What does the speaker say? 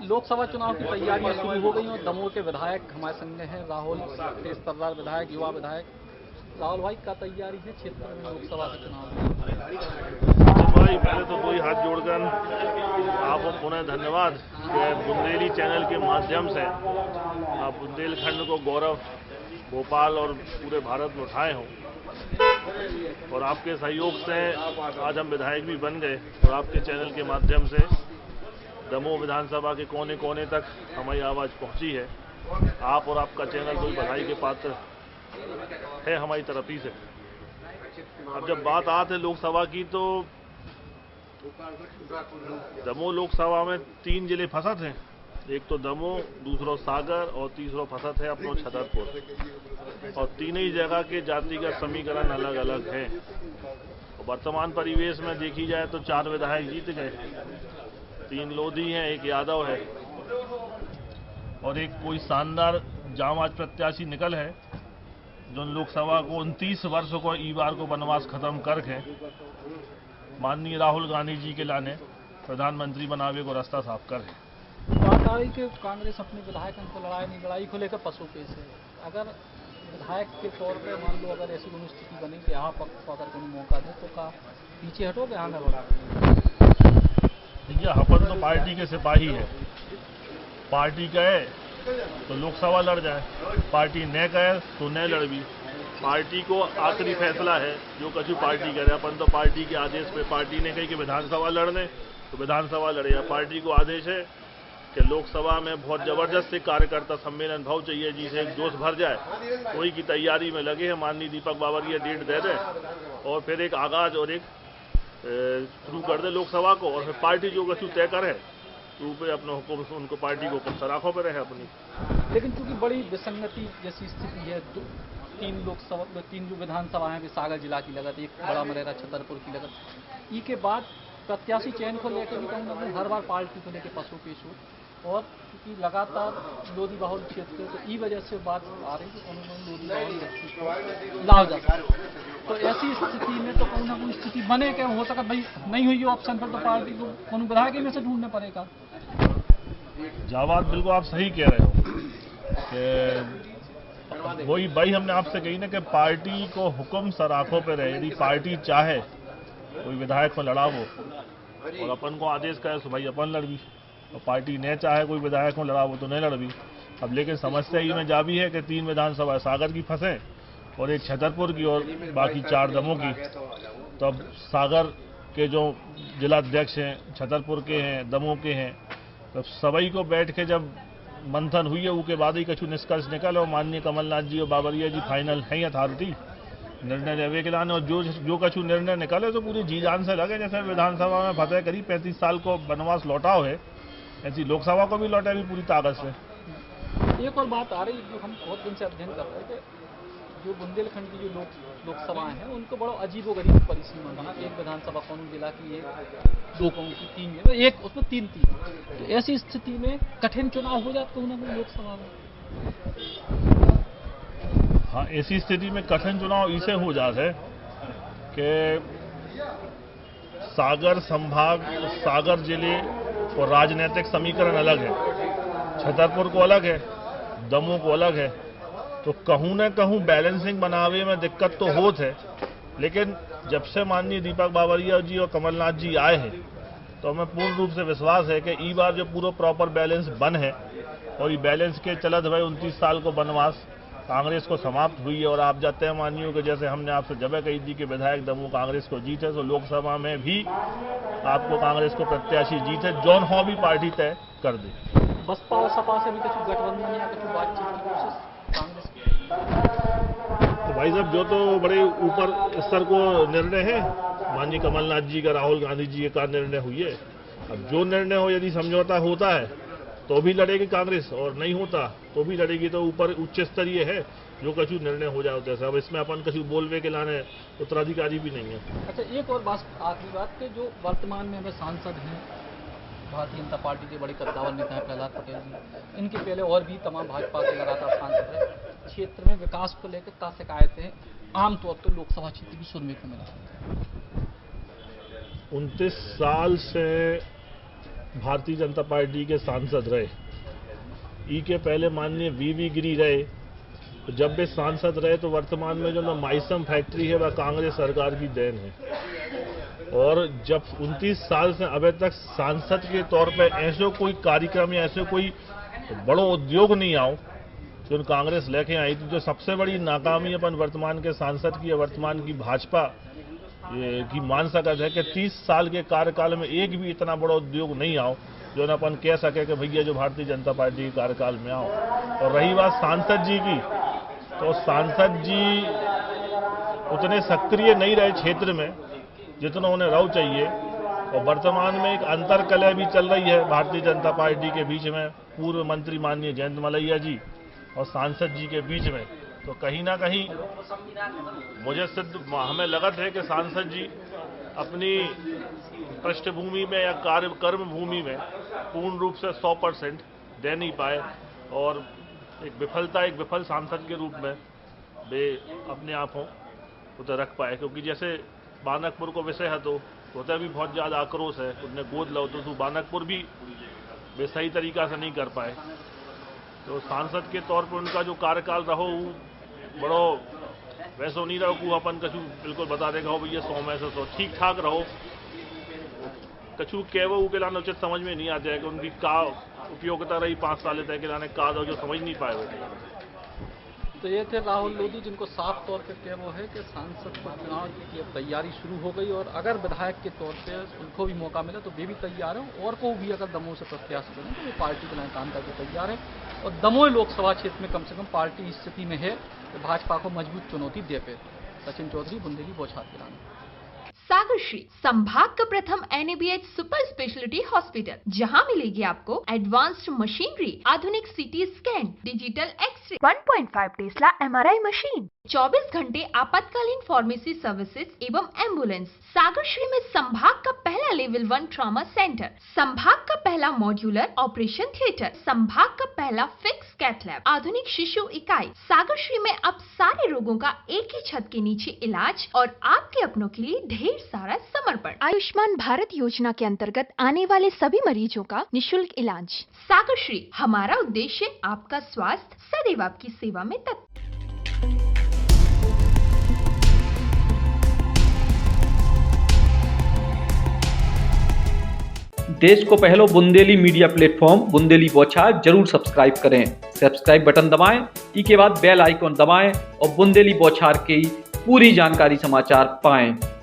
लोकसभा चुनाव की तैयारियां शुरू हो गई और दमोह के विधायक हमारे संग में हैं राहुल तेज तर्रार विधायक, युवा विधायक। राहुल भाई, क्या तैयारी है क्षेत्र में लोकसभा के चुनाव में? भाई पहले तो कोई हाथ जोड़कर आपको पुनः धन्यवाद कि बुंदेली चैनल के माध्यम से आप बुंदेलखंड को गौरव भोपाल और पूरे भारत में उठाए हों, और आपके सहयोग से आज हम विधायक भी बन गए और आपके चैनल के माध्यम से दमोह विधानसभा के कोने कोने तक हमारी आवाज़ पहुंची है। आप और आपका चैनल कोई बधाई के पात्र है हमारी तरफ ही से। अब जब बात आती है लोकसभा की, तो दमोह लोकसभा में 3 जिले फंसत हैं। एक तो दमोह, दूसरा सागर और तीसरा फंसत है अपनो छतरपुर, और तीनों ही जगह के जातिगत समीकरण अलग अलग हैं। वर्तमान परिवेश में देखी जाए तो 4 विधायक जीत गए, 3 लोधी हैं, 1 यादव है और एक कोई शानदार जामाज प्रत्याशी निकल है जो लोकसभा को 29 वर्षों को ई बार को वनवास खत्म करके माननीय राहुल गांधी जी के लाने प्रधानमंत्री बनावे को रास्ता साफ कर है। बात आ रही कि कांग्रेस अपने विधायकों को लड़ाई को लेकर पशु पेश है। अगर विधायक के तौर पर मान लो अगर ऐसी कोई स्थिति बनी कि यहाँ पर अगर कोई मौका दे तो का पीछे हटोगे, आगे बढ़ोगे? देखिए, अपन तो पार्टी के सिपाही है। पार्टी कहे तो लोकसभा लड़ जाए, पार्टी न कहे तो न लड़वी। पार्टी को आखिरी फैसला है जो कछु पार्टी करे। अपन तो पार्टी के आदेश पे, पार्टी ने कही कि विधानसभा लड़ने तो विधानसभा लड़े, या पार्टी को आदेश है कि लोकसभा में बहुत जबरदस्त से कार्यकर्ता सम्मेलन भाव चाहिए जिसे एक जोश भर जाए, वही की तैयारी में लगे हैं। माननीय दीपक बावरिया डेट दे दे और फिर एक आगाज और एक शुरू कर दे लोकसभा को, और फिर पार्टी जो कछु तय करे तो पे अपने हुक्म से उनको पार्टी को हुक्म सराखों पर रहे अपनी। लेकिन चूंकि बड़ी विसंगति जैसी स्थिति है, 3 जो विधानसभा है सागर जिला की लगत, एक बड़ा मरेरा छतरपुर की लगत, ई के बाद प्रत्याशी चयन को लेकर भी कहूँगा हर बार पार्टी को लेकर पशु पेश हो, और क्योंकि लगातार लोधी बाहुल क्षेत्र है तो ई वजह से बात आ रही है कि लोधी बाहुल व्यक्ति को लाभ जा सकता है। तो ऐसी स्थिति में तो कोई ना कोई स्थिति बने, क्या हो सकता भाई नहीं हुई ऑप्शन पर तो पार्टी को कौन विधायक में से ढूंढने पड़ेगा। जावाद बिल्कुल आप सही कह रहे हो कि वही भाई हमने आपसे कही ना कि पार्टी को हुक्म सराखों पे रहे। यदि पार्टी चाहे कोई विधायक को लड़ावो और अपन को आदेश करे तो भाई अपन लड़वी, और पार्टी न चाहे कोई विधायक को लड़ावो तो न लड़वी। अब लेकिन समस्या ये में जा भी है कि 3 विधानसभा सागर की फंसे और एक छतरपुर की और बाकी 4 दमोह की। तो अब सागर के जो जिलाध्यक्ष हैं, छतरपुर के हैं, दमोह के हैं, तो सभी को बैठ के जब मंथन हुई है उसके बाद ही कछु निष्कर्ष निकल, और माननीय कमलनाथ जी और बावरिया जी फाइनल है अथॉरिटी निर्णय लेवे के लाने, और जो कछु निर्णय निकले तो पूरी जी जान से लगे। जैसे विधानसभा में फतेह करी 35 साल को वनवास लौटाओ है, ऐसी लोकसभा को भी लौटा भी पूरी ताकत से। एक और बात आ रही जो हम बहुत दिन से अध्ययन कर रहे थे, जो बुंदेलखंड की जो लोकसभाएं हैं उनको बड़ा अजीबोगरीब परिसीमन बना। एक विधानसभा कौन जिला की, एक 2 कौन की, 3 में, एक उसमें 3। तो ऐसी स्थिति में कठिन चुनाव हो जाता है लोकसभा में। हाँ, ऐसी स्थिति में कठिन चुनाव इसे हो जाता है कि सागर संभाग, सागर जिले और राजनीतिक समीकरण अलग है, छतरपुर को अलग है, दमोह को अलग है। तो कहूँ न कहूँ बैलेंसिंग बनावे में दिक्कत तो होत है, लेकिन जब से माननीय दीपक बावरिया जी और कमलनाथ जी आए हैं तो हमें पूर्ण रूप से विश्वास है कि ई बार जो पूरा प्रॉपर बैलेंस बन है, और ये बैलेंस के चलत भाई 29 साल को वनवास कांग्रेस को समाप्त हुई है। और आप जानते हैं मानियो कि जैसे हमने आपसे जब कही थी कि विधायक दमोह कांग्रेस को जीते, तो लोकसभा में भी आपको कांग्रेस को प्रत्याशी जीते जॉन हो भी पार्टी तय कर दी। बसपा और सपा से भी कुछ गठबंधन या कुछ बातचीत की कोशिश कांग्रेस की? तो भाई साहब, जो तो बड़े ऊपर स्तर को निर्णय है, माननीय कमलनाथ जी का, राहुल गांधी जी का निर्णय हुई है। अब जो निर्णय हो, यदि समझौता होता है तो भी लड़ेगी कांग्रेस, और नहीं होता तो भी लड़ेगी। तो ऊपर उच्च स्तरीय है, जो कछु निर्णय हो जाते हैं। अब इसमें अपन कछु बोलवे के लाने उत्तराधिकारी भी नहीं है। अच्छा, एक और बात, आखिरी बात के जो वर्तमान में हमें सांसद हैं भारतीय जनता पार्टी के बड़े कद्दावर नेता हैं प्रहलाद पटेल जी, इनके पहले और भी तमाम भाजपा के लगातार सांसद हैं, क्षेत्र में विकास को लेकर क्या शिकायतें हैं आमतौर पर लोकसभा क्षेत्र की सुनने को मिला? 29 साल से भारतीय जनता पार्टी के सांसद रहे। ई के पहले माननीय वीवी गिरी रहे। तो जब वे सांसद रहे तो वर्तमान में जो माइसम फैक्ट्री है वह कांग्रेस सरकार की देन है। और जब 29 साल से अभी तक सांसद के तौर पर ऐसे कोई कार्यक्रम या ऐसे कोई बड़ो उद्योग नहीं आओ जो कांग्रेस लेके आई थी। जो सबसे बड़ी नाकामी अपन वर्तमान के सांसद की, वर्तमान की भाजपा की मान सकत है कि 30 साल के कार्यकाल में एक भी इतना बड़ा उद्योग नहीं आओ जो न अपन कह सके कि भैया जो भारतीय जनता पार्टी के कार्यकाल में आओ। और रही बात सांसद जी की, तो सांसद जी उतने सक्रिय नहीं रहे क्षेत्र में जितना उन्हें रहो चाहिए। और वर्तमान में एक अंतर्कलह भी चल रही है भारतीय जनता पार्टी के बीच में, पूर्व मंत्री माननीय जयंत मलैया जी और सांसद जी के बीच में। तो कहीं ना कहीं मुझे हमें लगत है कि सांसद जी अपनी पृष्ठभूमि में या कर्म भूमि में पूर्ण रूप से 100% दे नहीं पाए और एक विफल सांसद के रूप में वे अपने आप उसे रख पाए। क्योंकि जैसे बानकपुर को विषय है तो होता भी बहुत ज़्यादा आक्रोश है, उन्हें गोद लो तो बानकपुर भी वे सही तरीका से नहीं कर पाए। तो सांसद के तौर पर उनका जो कार्यकाल रहो बड़ो वैसो नहीं रहो को अपन कछु बिल्कुल बता देगा हो भैया 100 में से 100 ठीक ठाक रहो। कछु कहवो के लाने उचित समझ में नहीं आता है कि उनकी का उपयोगिता रही 5 साल तय के लाने का दो जो समझ नहीं पाए हुए। तो ये थे राहुल लोधी जिनको साफ तौर पर कह वो है कि सांसद चुनाव की अब तैयारी शुरू हो गई और अगर विधायक के तौर पे उनको भी मौका मिला तो वे भी तैयार हैं और को भी अगर दमोह से प्रत्याशी बने तो वो पार्टी के लिए काम करके तैयार है। और दमोह लोकसभा क्षेत्र में कम से कम पार्टी इस स्थिति में है तो भाजपा को मजबूत चुनौती दे पे। सचिन चौधरी, बुंदेली बौछार गिराना। सागरश्री संभाग का प्रथम NABH सुपर स्पेशलिटी हॉस्पिटल, जहां मिलेगी आपको एडवांस्ड मशीनरी, आधुनिक CT scan, digital x ray, 1.5 tesla MRI machine, 24 घंटे आपातकालीन फार्मेसी सर्विसेज एवं एम्बुलेंस। सागरश्री में संभाग का पहला लेवल 1 ट्रॉमा सेंटर, संभाग का पहला मॉड्यूलर ऑपरेशन थिएटर, संभाग का पहला फिक्स कैथ लैब, आधुनिक शिशु इकाई। सागरश्री में अब सारे रोगों का एक ही छत के नीचे इलाज और आपके अपनों के लिए ढेर सारा समर्पण। आयुष्मान भारत योजना के अंतर्गत आने वाले सभी मरीजों का निशुल्क इलाज। सागरश्री, हमारा उद्देश्य आपका स्वास्थ्य, सदैव आपकी सेवा में तत्पर। देश को पहलो बुंदेली मीडिया प्लेटफॉर्म बुंदेली बौछार जरूर सब्सक्राइब करें। सब्सक्राइब बटन दबाएं, के बाद बेल आइकॉन दबाएं और बुंदेली बौछार की पूरी जानकारी समाचार पाएं।